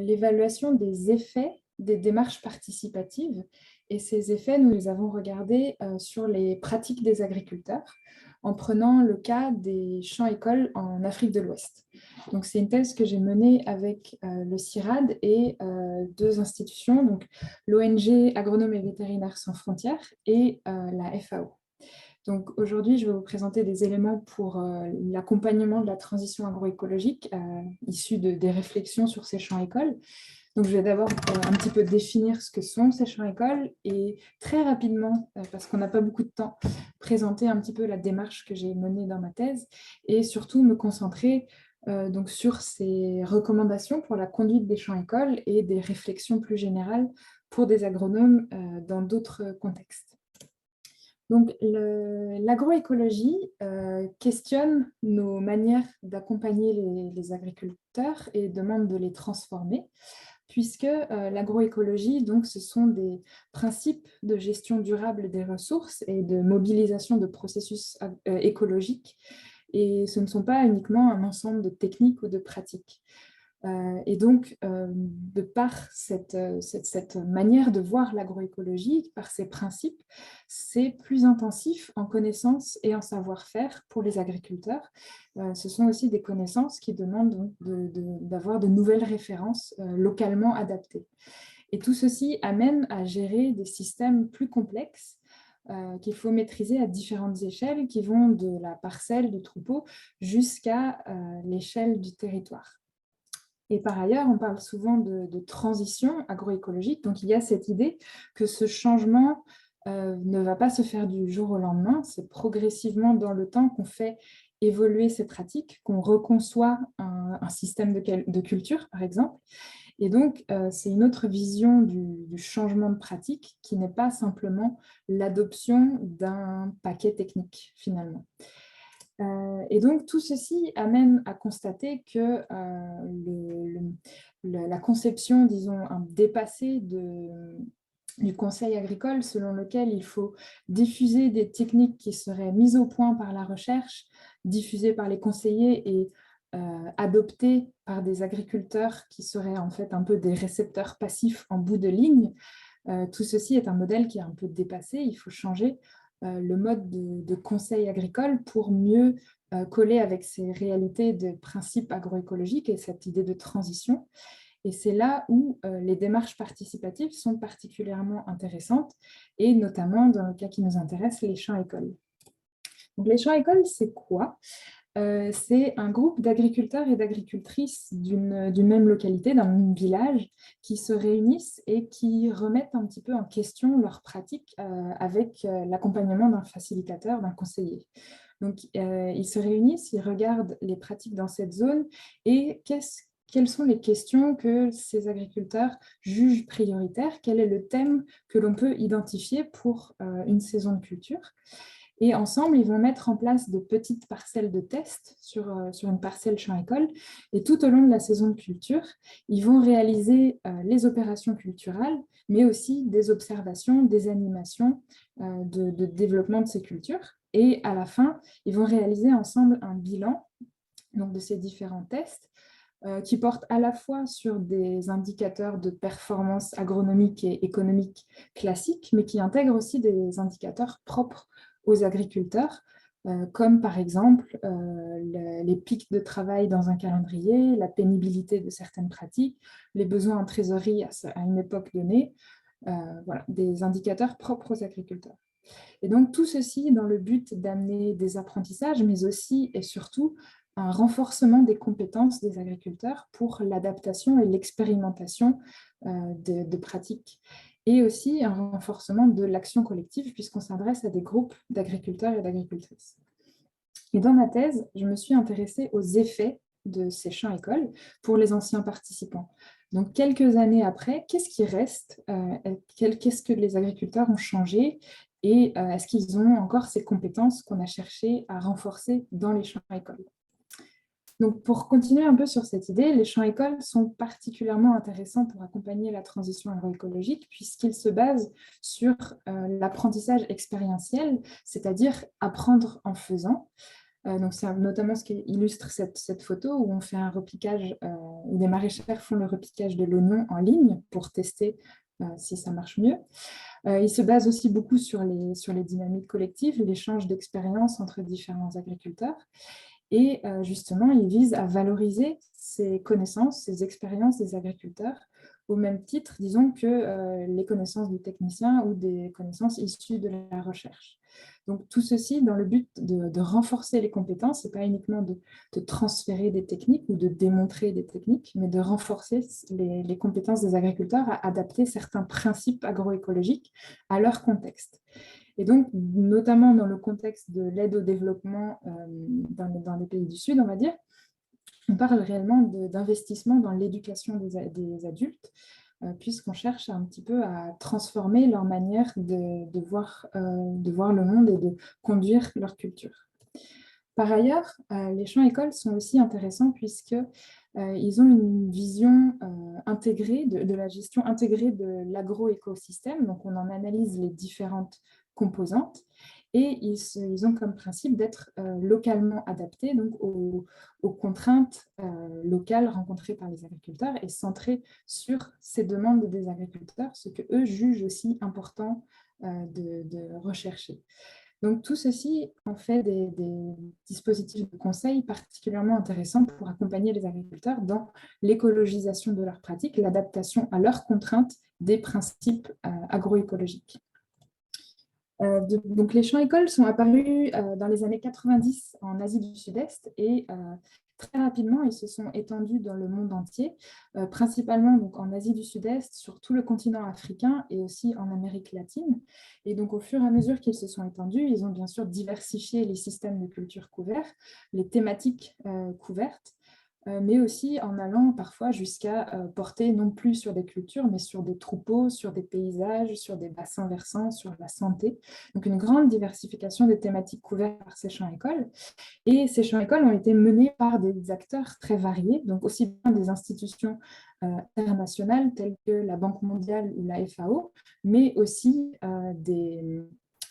L'évaluation des effets des démarches participatives. Et ces effets, nous les avons regardés sur les pratiques des agriculteurs en prenant le cas des champs-écoles en Afrique de l'Ouest. Donc, c'est une thèse que j'ai menée avec le CIRAD et deux institutions, donc l'ONG Agronomes et Vétérinaires sans frontières et la FAO. Donc aujourd'hui, je vais vous présenter des éléments pour l'accompagnement de la transition agroécologique issus des réflexions sur ces champs-écoles. Donc je vais d'abord un petit peu définir ce que sont ces champs-écoles et très rapidement, parce qu'on n'a pas beaucoup de temps, présenter un petit peu la démarche que j'ai menée dans ma thèse et surtout me concentrer donc sur ces recommandations pour la conduite des champs-écoles et des réflexions plus générales pour des agronomes dans d'autres contextes. Donc, l'agroécologie questionne nos manières d'accompagner les agriculteurs et demande de les transformer, puisque l'agroécologie, donc, ce sont des principes de gestion durable des ressources et de mobilisation de processus écologiques, et ce ne sont pas uniquement un ensemble de techniques ou de pratiques. Et donc, de par cette manière de voir l'agroécologie, par ces principes, c'est plus intensif en connaissances et en savoir-faire pour les agriculteurs. Ce sont aussi des connaissances qui demandent d'avoir de nouvelles références localement adaptées. Et tout ceci amène à gérer des systèmes plus complexes qu'il faut maîtriser à différentes échelles, qui vont de la parcelle, du troupeau, jusqu'à l'échelle du territoire. Et par ailleurs, on parle souvent de transition agroécologique. Donc, il y a cette idée que ce changement ne va pas se faire du jour au lendemain. C'est progressivement dans le temps qu'on fait évoluer ces pratiques, qu'on reconçoit un système de culture, par exemple. Et donc, c'est une autre vision du changement de pratique qui n'est pas simplement l'adoption d'un paquet technique, finalement. Et donc, tout ceci amène à constater que la conception, disons, un dépassé du conseil agricole, selon lequel il faut diffuser des techniques qui seraient mises au point par la recherche, diffusées par les conseillers et adoptées par des agriculteurs qui seraient en fait un peu des récepteurs passifs en bout de ligne. Tout ceci est un modèle qui est un peu dépassé. Il faut changer le mode de conseil agricole pour mieux coller avec ces réalités de principes agroécologiques et cette idée de transition. Et c'est là où les démarches participatives sont particulièrement intéressantes, et notamment dans le cas qui nous intéresse, les champs-écoles. Donc les champs-écoles, c'est quoi ? C'est un groupe d'agriculteurs et d'agricultrices d'une même localité, d'un même village, qui se réunissent et qui remettent un petit peu en question leurs pratiques avec l'accompagnement d'un facilitateur, d'un conseiller. Donc, ils se réunissent, ils regardent les pratiques dans cette zone et quelles sont les questions que ces agriculteurs jugent prioritaires, quel est le thème que l'on peut identifier pour une saison de culture. Et ensemble, ils vont mettre en place de petites parcelles de test sur une parcelle champ-école. Et tout au long de la saison de culture, ils vont réaliser les opérations culturales, mais aussi des observations, des animations de développement de ces cultures. Et à la fin, ils vont réaliser ensemble un bilan donc, de ces différents tests qui portent à la fois sur des indicateurs de performance agronomique et économique classiques, mais qui intègrent aussi des indicateurs propres aux agriculteurs, comme par exemple les pics de travail dans un calendrier, la pénibilité de certaines pratiques, les besoins en trésorerie à une époque donnée, voilà, des indicateurs propres aux agriculteurs. Et donc tout ceci dans le but d'amener des apprentissages, mais aussi et surtout un renforcement des compétences des agriculteurs pour l'adaptation et l'expérimentation de pratiques, et aussi un renforcement de l'action collective puisqu'on s'adresse à des groupes d'agriculteurs et d'agricultrices. Et dans ma thèse, je me suis intéressée aux effets de ces champs-écoles pour les anciens participants. Donc, quelques années après, qu'est-ce qui reste? Qu'est-ce que les agriculteurs ont changé? Et est-ce qu'ils ont encore ces compétences qu'on a cherché à renforcer dans les champs-écoles? Donc, pour continuer un peu sur cette idée, les champs-écoles sont particulièrement intéressants pour accompagner la transition agroécologique puisqu'ils se basent sur l'apprentissage expérientiel, c'est-à-dire apprendre en faisant. Donc c'est notamment ce qui illustre cette photo où on fait un repiquage, où des maraîchères font le repiquage de l'oignon en ligne pour tester si ça marche mieux. Il se base aussi beaucoup sur les dynamiques collectives, l'échange d'expériences entre différents agriculteurs. Et justement, il vise à valoriser ces connaissances, ces expériences des agriculteurs, au même titre, disons, que les connaissances du technicien ou des connaissances issues de la recherche. Donc, tout ceci dans le but de renforcer les compétences, et pas uniquement de transférer des techniques ou de démontrer des techniques, mais de renforcer les compétences des agriculteurs à adapter certains principes agroécologiques à leur contexte. Et donc, notamment dans le contexte de l'aide au développement dans les pays du Sud, on va dire, on parle réellement d'investissement dans l'éducation des adultes, puisqu'on cherche un petit peu à transformer leur manière de voir le monde et de conduire leur culture. Par ailleurs, les champs-écoles sont aussi intéressants puisqu'ils ont une vision intégrée de la gestion intégrée de l'agroécosystème. Donc, on en analyse les différentes composantes et ils ont comme principe d'être localement adaptés donc aux contraintes locales rencontrées par les agriculteurs et centrés sur ces demandes des agriculteurs, ce que eux jugent aussi important de rechercher. Donc, tout ceci en fait des dispositifs de conseil particulièrement intéressants pour accompagner les agriculteurs dans l'écologisation de leurs pratiques, l'adaptation à leurs contraintes des principes agroécologiques. Donc, les champs-écoles sont apparus dans les années 90 en Asie du Sud-Est et très rapidement, ils se sont étendus dans le monde entier, principalement donc, en Asie du Sud-Est, sur tout le continent africain et aussi en Amérique latine. Et donc, au fur et à mesure qu'ils se sont étendus, ils ont bien sûr diversifié les systèmes de culture couverts, les thématiques couvertes, mais aussi en allant parfois jusqu'à porter non plus sur des cultures, mais sur des troupeaux, sur des paysages, sur des bassins versants, sur la santé. Donc une grande diversification des thématiques couvertes par ces champs-écoles. Et ces champs-écoles ont été menés par des acteurs très variés, donc aussi bien des institutions internationales telles que la Banque mondiale ou la FAO, mais aussi des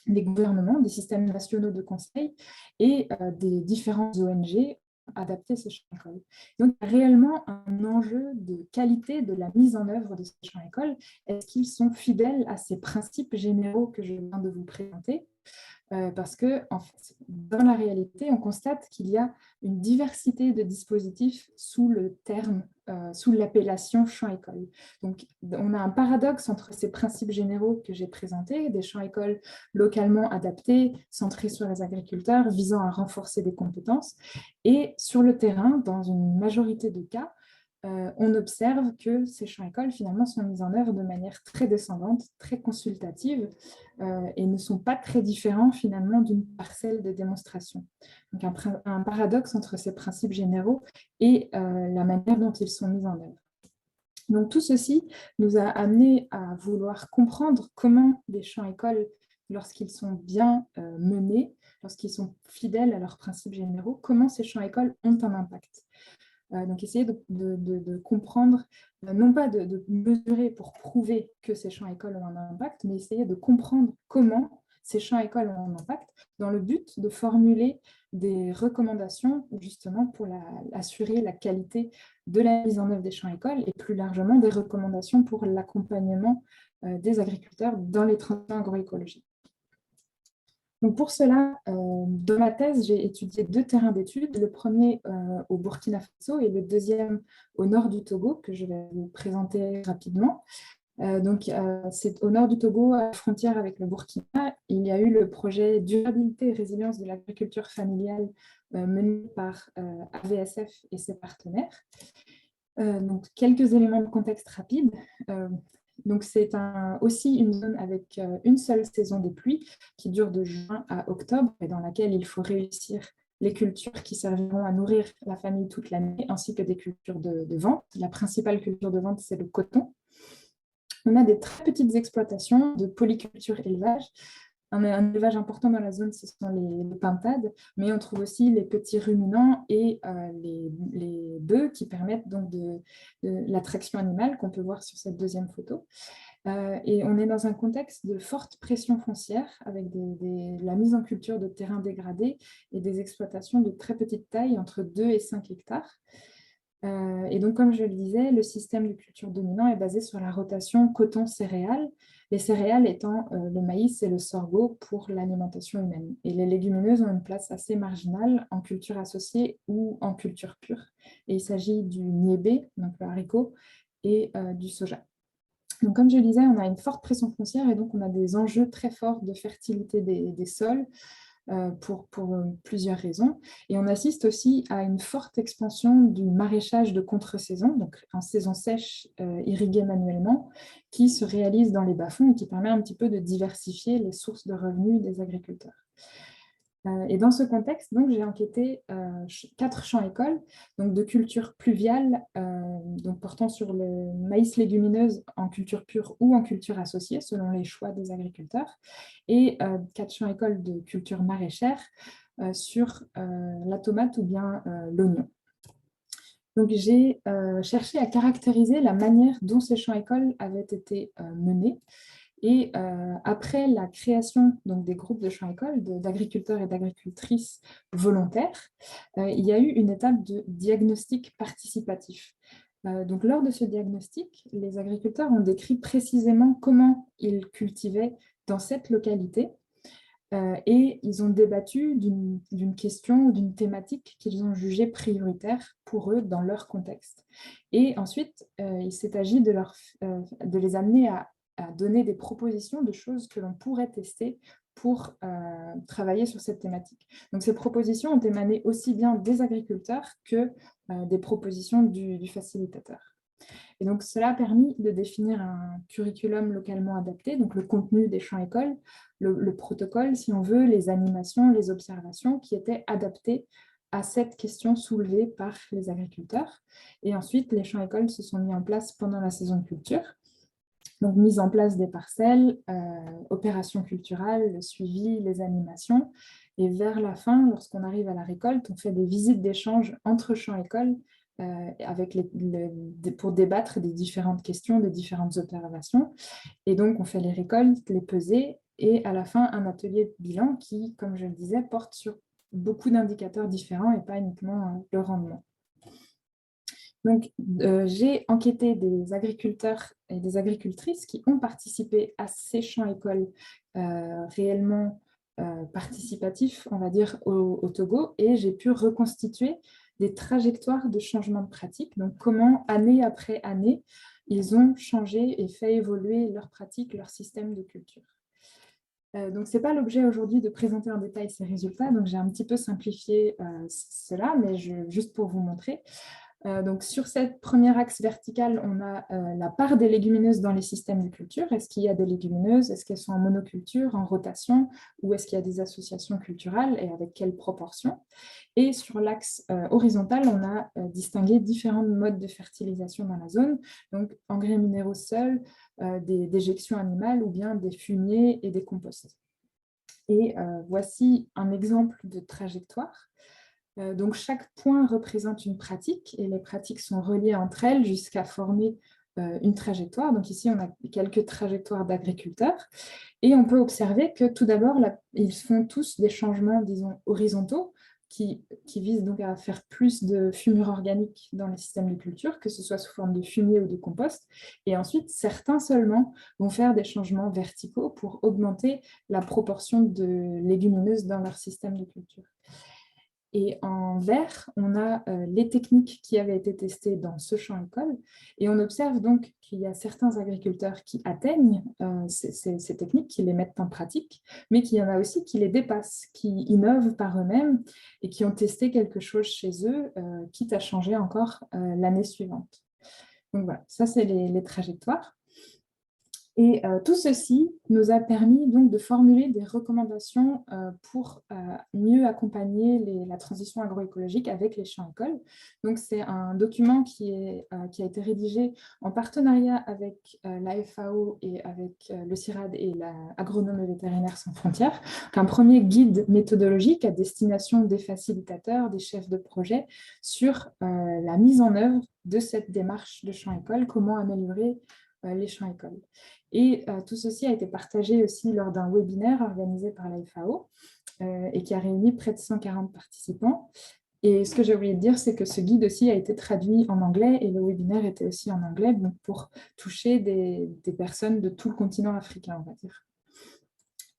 gouvernements, des systèmes nationaux de conseil et des différentes ONG adapter ces champs-écoles. Donc, il y a réellement un enjeu de qualité de la mise en œuvre de ces champs-écoles. Est-ce qu'ils sont fidèles à ces principes généraux que je viens de vous présenter ? Parce que en fait, dans la réalité, on constate qu'il y a une diversité de dispositifs sous le terme, sous l'appellation champ-école. Donc, on a un paradoxe entre ces principes généraux que j'ai présentés, des champs-écoles localement adaptés, centrés sur les agriculteurs, visant à renforcer des compétences, et sur le terrain, dans une majorité de cas, on observe que ces champs-écoles finalement sont mis en œuvre de manière très descendante, très consultative et ne sont pas très différents finalement d'une parcelle de démonstration. Donc un paradoxe entre ces principes généraux et la manière dont ils sont mis en œuvre. Donc tout ceci nous a amené à vouloir comprendre comment des champs-écoles, lorsqu'ils sont bien menés, lorsqu'ils sont fidèles à leurs principes généraux, comment ces champs-écoles ont un impact. Donc, essayer de comprendre, non pas de mesurer pour prouver que ces champs-écoles ont un impact, mais essayer de comprendre comment ces champs-écoles ont un impact dans le but de formuler des recommandations justement pour assurer la qualité de la mise en œuvre des champs-écoles et plus largement des recommandations pour l'accompagnement des agriculteurs dans les transitions agroécologiques. Donc pour cela, dans ma thèse, j'ai étudié 2 terrains d'études, le premier au Burkina Faso et le deuxième au nord du Togo, que je vais vous présenter rapidement. C'est au nord du Togo, à la frontière avec le Burkina. Il y a eu le projet Durabilité et résilience de l'agriculture familiale mené par AVSF et ses partenaires. Donc quelques éléments de contexte rapides. Donc, c'est aussi une zone avec une seule saison des pluies qui dure de juin à octobre et dans laquelle il faut réussir les cultures qui serviront à nourrir la famille toute l'année, ainsi que des cultures de vente. La principale culture de vente, c'est le coton. On a des très petites exploitations de polyculture élevage un élevage important dans la zone, ce sont les pintades, mais on trouve aussi les petits ruminants et les bœufs qui permettent donc de l'attraction animale qu'on peut voir sur cette deuxième photo. Et on est dans un contexte de forte pression foncière avec la mise en culture de terrains dégradés et des exploitations de très petite taille, entre 2 et 5 hectares. Et donc, comme je le disais, le système de culture dominant est basé sur la rotation coton-céréales, les céréales étant le maïs et le sorgho pour l'alimentation humaine. Et les légumineuses ont une place assez marginale en culture associée ou en culture pure. Et il s'agit du niébé, donc le haricot, et du soja. Donc, comme je le disais, on a une forte pression foncière et donc on a des enjeux très forts de fertilité des sols pour plusieurs raisons. Et on assiste aussi à une forte expansion du maraîchage de contre-saison, donc en saison sèche irriguée manuellement, qui se réalise dans les bas-fonds et qui permet un petit peu de diversifier les sources de revenus des agriculteurs. Et dans ce contexte, donc, j'ai enquêté 4 champs-écoles donc de culture pluviale, donc portant sur le maïs légumineuse en culture pure ou en culture associée, selon les choix des agriculteurs, et 4 champs-écoles de culture maraîchère sur la tomate ou bien l'oignon. Donc, j'ai cherché à caractériser la manière dont ces champs-écoles avaient été menés. Et après la création donc, des groupes de champs-écoles, d'agriculteurs et d'agricultrices volontaires, il y a eu une étape de diagnostic participatif. Donc, lors de ce diagnostic, les agriculteurs ont décrit précisément comment ils cultivaient dans cette localité et ils ont débattu d'une question ou d'une thématique qu'ils ont jugée prioritaire pour eux dans leur contexte. Et ensuite, il s'est agi de les amener à donner des propositions de choses que l'on pourrait tester pour travailler sur cette thématique. Donc, ces propositions ont émané aussi bien des agriculteurs que des propositions du facilitateur. Et donc, cela a permis de définir un curriculum localement adapté, donc le contenu des champs-écoles, le protocole, si on veut, les animations, les observations qui étaient adaptées à cette question soulevée par les agriculteurs. Et ensuite, les champs-écoles se sont mis en place pendant la saison de culture. Donc, mise en place des parcelles, opérations culturelles, le suivi, les animations. Et vers la fin, lorsqu'on arrive à la récolte, on fait des visites d'échange entre champs-écoles pour débattre des différentes questions, des différentes observations. Et donc, on fait les récoltes, les pesées, et à la fin, un atelier de bilan qui, comme je le disais, porte sur beaucoup d'indicateurs différents et pas uniquement le rendement. Donc, j'ai enquêté des agriculteurs et des agricultrices qui ont participé à ces champs-écoles réellement participatifs, on va dire, au Togo, et j'ai pu reconstituer des trajectoires de changement de pratique, donc comment, année après année, ils ont changé et fait évoluer leurs pratiques, leur système de culture. Donc, ce n'est pas l'objet aujourd'hui de présenter en détail ces résultats, donc j'ai un petit peu simplifié cela, mais juste pour vous montrer. Donc, sur cette première axe vertical, on a la part des légumineuses dans les systèmes de culture. Est-ce qu'il y a des légumineuses? Est-ce qu'elles sont en monoculture, en rotation? Ou est-ce qu'il y a des associations culturelles et avec quelle proportion? Et sur l'axe horizontal, on a distingué différents modes de fertilisation dans la zone. Donc, engrais minéraux seuls, des déjections animales ou bien des fumiers et des composts. Et voici un exemple de trajectoire. Donc, chaque point représente une pratique et les pratiques sont reliées entre elles jusqu'à former une trajectoire. Donc ici, on a quelques trajectoires d'agriculteurs et on peut observer que tout d'abord, ils font tous des changements, disons, horizontaux qui visent donc à faire plus de fumure organique dans les systèmes de culture, que ce soit sous forme de fumier ou de compost. Et ensuite, certains seulement vont faire des changements verticaux pour augmenter la proportion de légumineuses dans leur système de culture. Et en vert, on a les techniques qui avaient été testées dans ce champ-école. Et on observe donc qu'il y a certains agriculteurs qui atteignent ces techniques, qui les mettent en pratique, mais qu'il y en a aussi qui les dépassent, qui innovent par eux-mêmes et qui ont testé quelque chose chez eux, quitte à changer encore l'année suivante. Donc voilà, ça c'est les trajectoires. Et tout ceci nous a permis donc de formuler des recommandations pour mieux accompagner la transition agroécologique avec les champs-écoles. Donc c'est un document qui a été rédigé en partenariat avec la FAO et avec le CIRAD et l'Agronome et Vétérinaires sans frontières. Donc, un premier guide méthodologique à destination des facilitateurs, des chefs de projet sur la mise en œuvre de cette démarche de champs-écoles, comment améliorer les champs-écoles. Et tout ceci a été partagé aussi lors d'un webinaire organisé par la FAO et qui a réuni près de 140 participants. Et ce que j'ai oublié de dire, c'est que ce guide aussi a été traduit en anglais et le webinaire était aussi en anglais, donc pour toucher des personnes de tout le continent africain, on va dire.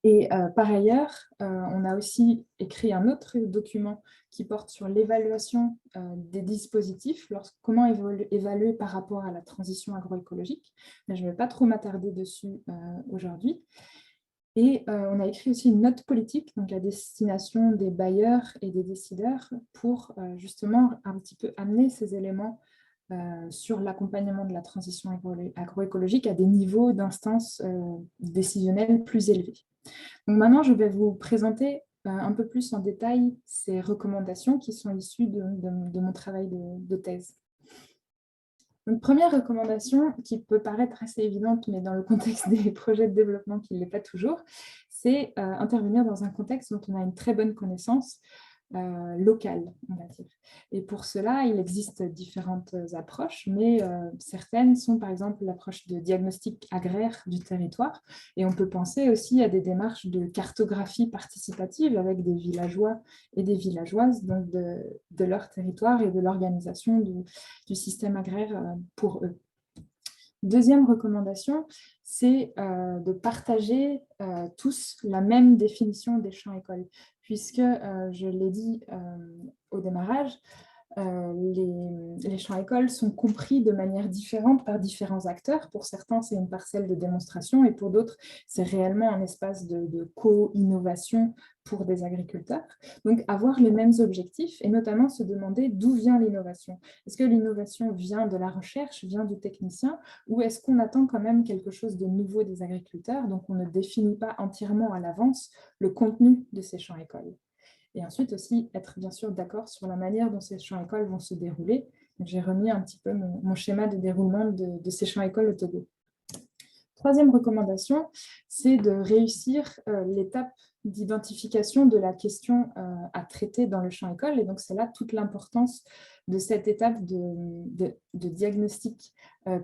Et par ailleurs, on a aussi écrit un autre document qui porte sur l'évaluation des dispositifs, comment évaluer par rapport à la transition agroécologique. Mais je ne vais pas trop m'attarder dessus aujourd'hui. Et on a écrit aussi une note politique, donc à destination des bailleurs et des décideurs, pour justement un petit peu amener ces éléments sur l'accompagnement de la transition agroécologique à des niveaux d'instances décisionnelles plus élevés. Donc maintenant, je vais vous présenter un peu plus en détail ces recommandations qui sont issues de mon travail de thèse. Donc, première recommandation qui peut paraître assez évidente, mais dans le contexte des projets de développement qui ne l'est pas toujours, c'est intervenir dans un contexte dont on a une très bonne connaissance locale, on va dire. Et pour cela, il existe différentes approches, mais certaines sont par exemple l'approche de diagnostic agraire du territoire, et on peut penser aussi à des démarches de cartographie participative avec des villageois et des villageoises donc de leur territoire et de l'organisation du système agraire pour eux. Deuxième recommandation, c'est de partager tous la même définition des champs-écoles, puisque, je l'ai dit au démarrage, les champs-écoles sont compris de manière différente par différents acteurs. Pour certains, c'est une parcelle de démonstration et pour d'autres, c'est réellement un espace de co-innovation pour des agriculteurs. Donc, avoir les mêmes objectifs et notamment se demander d'où vient l'innovation. Est-ce que l'innovation vient de la recherche, vient du technicien, ou est-ce qu'on attend quand même quelque chose de nouveau des agriculteurs? Donc, on ne définit pas entièrement à l'avance le contenu de ces champs-écoles. Et ensuite aussi être bien sûr d'accord sur la manière dont ces champs-écoles vont se dérouler. J'ai remis un petit peu mon schéma de déroulement de ces champs-écoles au Togo. Troisième recommandation, c'est de réussir l'étape d'identification de la question à traiter dans le champ-école. Et donc, c'est là toute l'importance de cette étape de diagnostic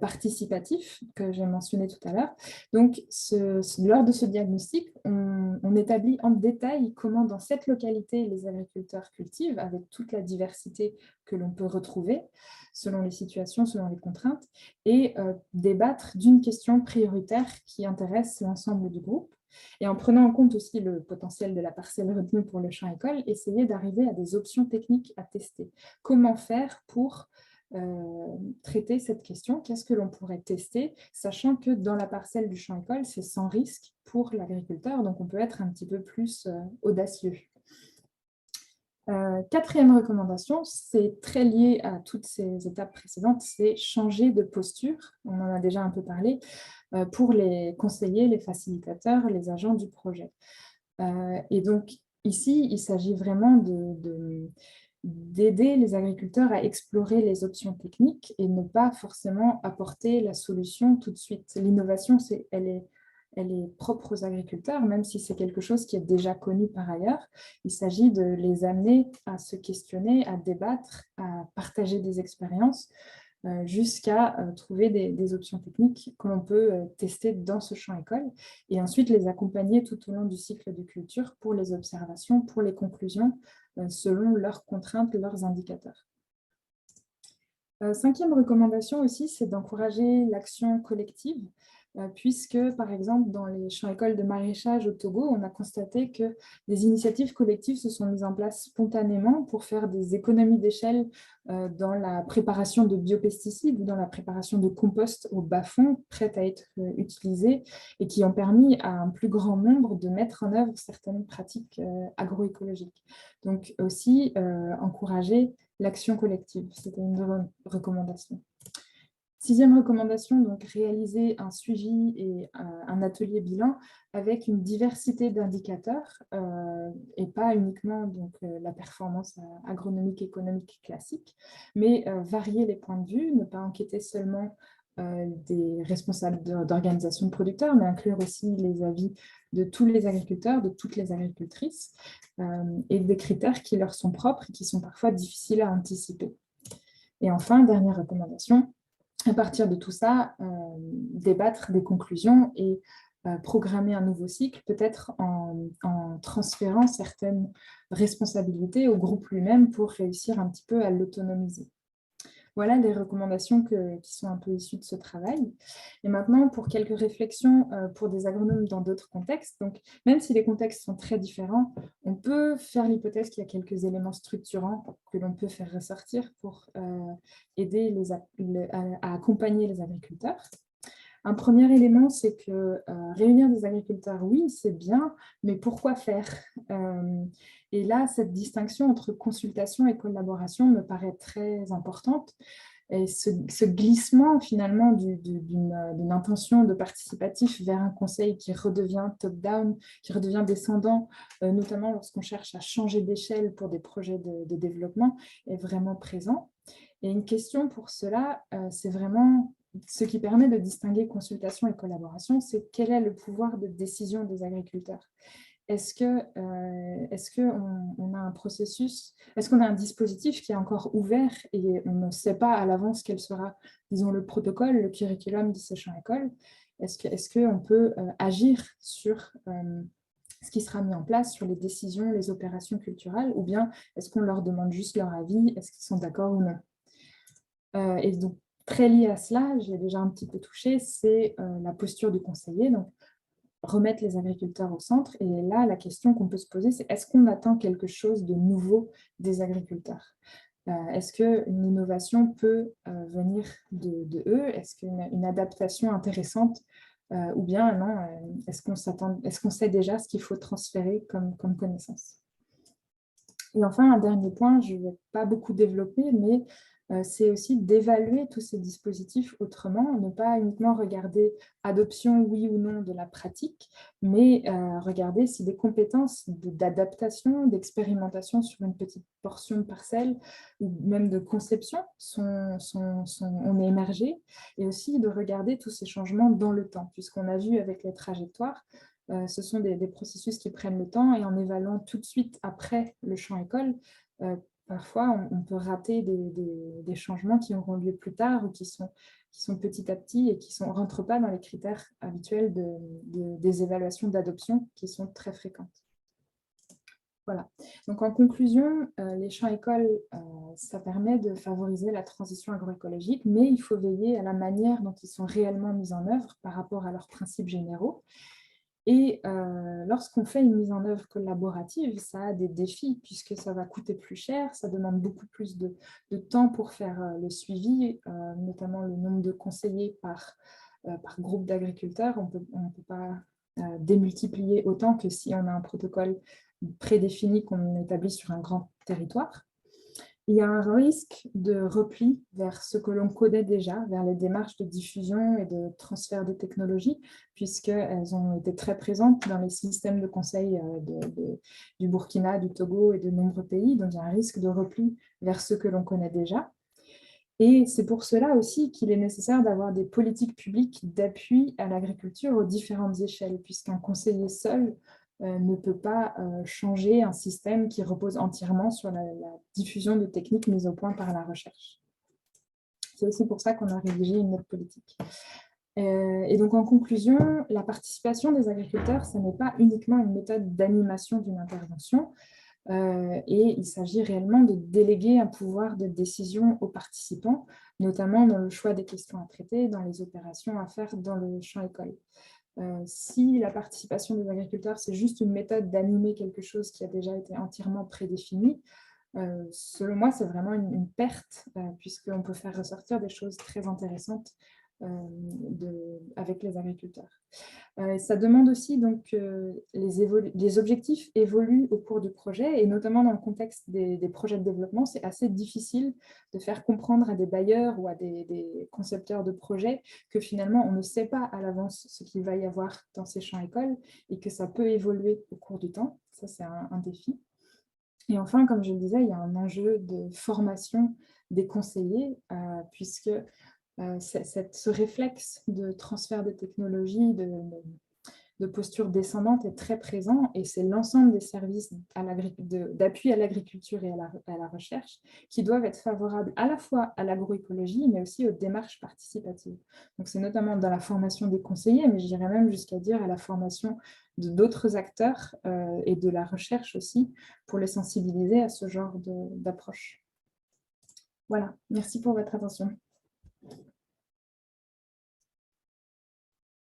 participatif que j'ai mentionné tout à l'heure. Donc, lors de ce diagnostic, on établit en détail comment dans cette localité les agriculteurs cultivent avec toute la diversité que l'on peut retrouver selon les situations, selon les contraintes, et débattre d'une question prioritaire qui intéresse l'ensemble du groupe. Et en prenant en compte aussi le potentiel de la parcelle retenue pour le champ-école, essayer d'arriver à des options techniques à tester. Comment faire pour traiter cette question? Qu'est-ce que l'on pourrait tester, sachant que dans la parcelle du champ-école, c'est sans risque pour l'agriculteur, donc on peut être un petit peu plus audacieux. Quatrième recommandation, c'est très lié à toutes ces étapes précédentes, c'est changer de posture, on en a déjà un peu parlé, pour les conseillers, les facilitateurs, les agents du projet. Et donc ici, il s'agit vraiment d'aider les agriculteurs à explorer les options techniques et ne pas forcément apporter la solution tout de suite. L'innovation, elle est propre aux agriculteurs, même si c'est quelque chose qui est déjà connu par ailleurs. Il s'agit de les amener à se questionner, à débattre, à partager des expériences jusqu'à trouver des options techniques que l'on peut tester dans ce champ école et ensuite les accompagner tout au long du cycle de culture pour les observations, pour les conclusions, selon leurs contraintes, leurs indicateurs. Cinquième recommandation aussi, c'est d'encourager l'action collective, puisque, par exemple, dans les champs-écoles de maraîchage au Togo, on a constaté que des initiatives collectives se sont mises en place spontanément pour faire des économies d'échelle dans la préparation de biopesticides ou dans la préparation de compost au bas-fond, prêts à être utilisés, et qui ont permis à un plus grand nombre de mettre en œuvre certaines pratiques agroécologiques. Donc aussi, encourager l'action collective, c'était une recommandation. Sixième recommandation, donc réaliser un suivi et un atelier bilan avec une diversité d'indicateurs et pas uniquement donc, la performance agronomique économique classique, mais varier les points de vue, ne pas enquêter seulement des responsables d'organisations de producteurs, mais inclure aussi les avis de tous les agriculteurs, de toutes les agricultrices, et des critères qui leur sont propres et qui sont parfois difficiles à anticiper. Et enfin, dernière recommandation, à partir de tout ça, débattre des conclusions et programmer un nouveau cycle, peut-être en transférant certaines responsabilités au groupe lui-même pour réussir un petit peu à l'autonomiser. Voilà les recommandations qui sont un peu issues de ce travail. Et maintenant, pour quelques réflexions pour des agronomes dans d'autres contextes. Donc, même si les contextes sont très différents, on peut faire l'hypothèse qu'il y a quelques éléments structurants que l'on peut faire ressortir pour aider à accompagner les agriculteurs. Un premier élément, c'est que réunir des agriculteurs, oui, c'est bien, mais pourquoi faire Et là, cette distinction entre consultation et collaboration me paraît très importante. Et ce glissement, finalement, d'une intention de participatif vers un conseil qui redevient top-down, qui redevient descendant, notamment lorsqu'on cherche à changer d'échelle pour des projets de développement, est vraiment présent. Et une question pour cela, c'est vraiment ce qui permet de distinguer consultation et collaboration, c'est quel est le pouvoir de décision des agriculteurs. Est-ce qu'on a un processus, est-ce qu'on a un dispositif qui est encore ouvert et on ne sait pas à l'avance quel sera, disons, le protocole, le curriculum de ces champs écoles? Est-ce qu'on peut agir sur ce qui sera mis en place, sur les décisions, les opérations culturelles, ou bien est-ce qu'on leur demande juste leur avis, est-ce qu'ils sont d'accord ou non? Et donc, très lié à cela, j'ai déjà un petit peu touché, c'est la posture du conseiller, donc remettre les agriculteurs au centre. Et là, la question qu'on peut se poser, c'est est-ce qu'on attend quelque chose de nouveau des agriculteurs? Est-ce qu'une innovation peut venir de eux? Est-ce qu'une adaptation intéressante ou bien non, est-ce qu'on sait déjà ce qu'il faut transférer comme connaissance? Et enfin, un dernier point, je ne vais pas beaucoup développer, mais c'est aussi d'évaluer tous ces dispositifs autrement, ne pas uniquement regarder adoption, oui ou non, de la pratique, mais regarder si des compétences d'adaptation, d'expérimentation sur une petite portion de parcelle, ou même de conception, ont émergé, et aussi de regarder tous ces changements dans le temps, puisqu'on a vu avec les trajectoires, ce sont des processus qui prennent le temps et en évaluant tout de suite après le champ école, parfois on peut rater des changements qui auront lieu plus tard ou qui sont petit à petit et qui ne rentrent pas dans les critères habituels des évaluations d'adoption qui sont très fréquentes. Voilà. Donc en conclusion, les champs écoles, ça permet de favoriser la transition agroécologique, mais il faut veiller à la manière dont ils sont réellement mis en œuvre par rapport à leurs principes généraux. Et lorsqu'on fait une mise en œuvre collaborative, ça a des défis puisque ça va coûter plus cher, ça demande beaucoup plus de temps pour faire le suivi, notamment le nombre de conseillers par groupe d'agriculteurs. On peut pas démultiplier autant que si on a un protocole prédéfini qu'on établit sur un grand territoire. Il y a un risque de repli vers ce que l'on connaît déjà, vers les démarches de diffusion et de transfert de technologies, puisqu'elles ont été très présentes dans les systèmes de conseil du Burkina, du Togo et de nombreux pays. Donc, il y a un risque de repli vers ce que l'on connaît déjà. Et c'est pour cela aussi qu'il est nécessaire d'avoir des politiques publiques d'appui à l'agriculture aux différentes échelles, puisqu'un conseiller seul ne peut pas changer un système qui repose entièrement sur la diffusion de techniques mises au point par la recherche. C'est aussi pour ça qu'on a rédigé une note politique. Et donc, en conclusion, la participation des agriculteurs, ce n'est pas uniquement une méthode d'animation d'une intervention, et il s'agit réellement de déléguer un pouvoir de décision aux participants, notamment dans le choix des questions à traiter, dans les opérations à faire dans le champ école. Si la participation des agriculteurs, c'est juste une méthode d'animer quelque chose qui a déjà été entièrement prédéfini, selon moi, c'est vraiment une perte, puisqu'on peut faire ressortir des choses très intéressantes avec les agriculteurs. Ça demande aussi donc, que les objectifs évoluent au cours du projet, et notamment dans le contexte des projets de développement, c'est assez difficile de faire comprendre à des bailleurs ou à des concepteurs de projets que finalement on ne sait pas à l'avance ce qu'il va y avoir dans ces champs écoles et que ça peut évoluer au cours du temps. Ça, c'est un défi. Et enfin, comme je le disais, il y a un enjeu de formation des conseillers, puisque ce réflexe de transfert de technologie, de posture descendante est très présent, et c'est l'ensemble des services d'appui à l'agriculture et à la recherche qui doivent être favorables à la fois à l'agroécologie, mais aussi aux démarches participatives. Donc c'est notamment dans la formation des conseillers, mais je dirais même jusqu'à dire à la formation d'autres acteurs et de la recherche aussi, pour les sensibiliser à ce genre d'approche. Voilà, merci pour votre attention.